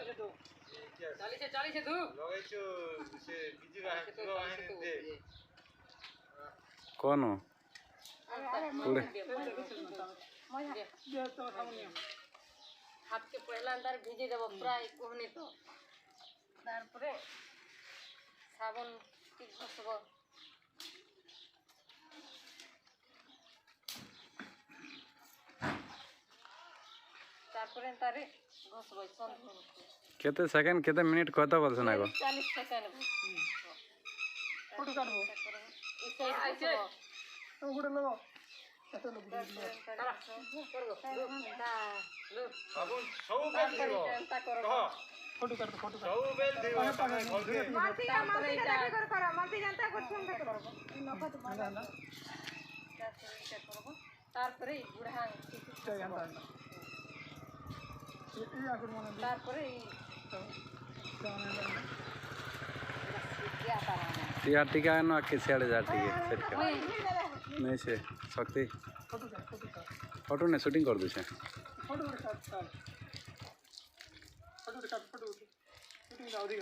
ଚାଳିଶ ତୁ ଲଗେଇଛୁ ସେ ବିଜୁ ବାହିନୀ ଦେ कौन हाथ के पहला अंदर भिजे देव प्राय कहने तो तारपरे साबुन की घसब तारपरे तारे घसब केते सेकंड केते मिनिट कहता बोल सुना को 40 सेकंड फोटो काटबो ई साइड आइसे तो गुड लो एतो लो साबुन सब बेल दियो फोटो काट सब बेल दियो तमे घर दे मालती जानता कर मालती जानता कर सुन के करबो ई नखत मारा तारपरे बुढ़ा तारपरे टिया टिका न के सेड़ जा ठीक है फिर क्या नहीं से शक्ति फोटो ने शूटिंग कर दे छे फोटो काट शूटिंग अधिक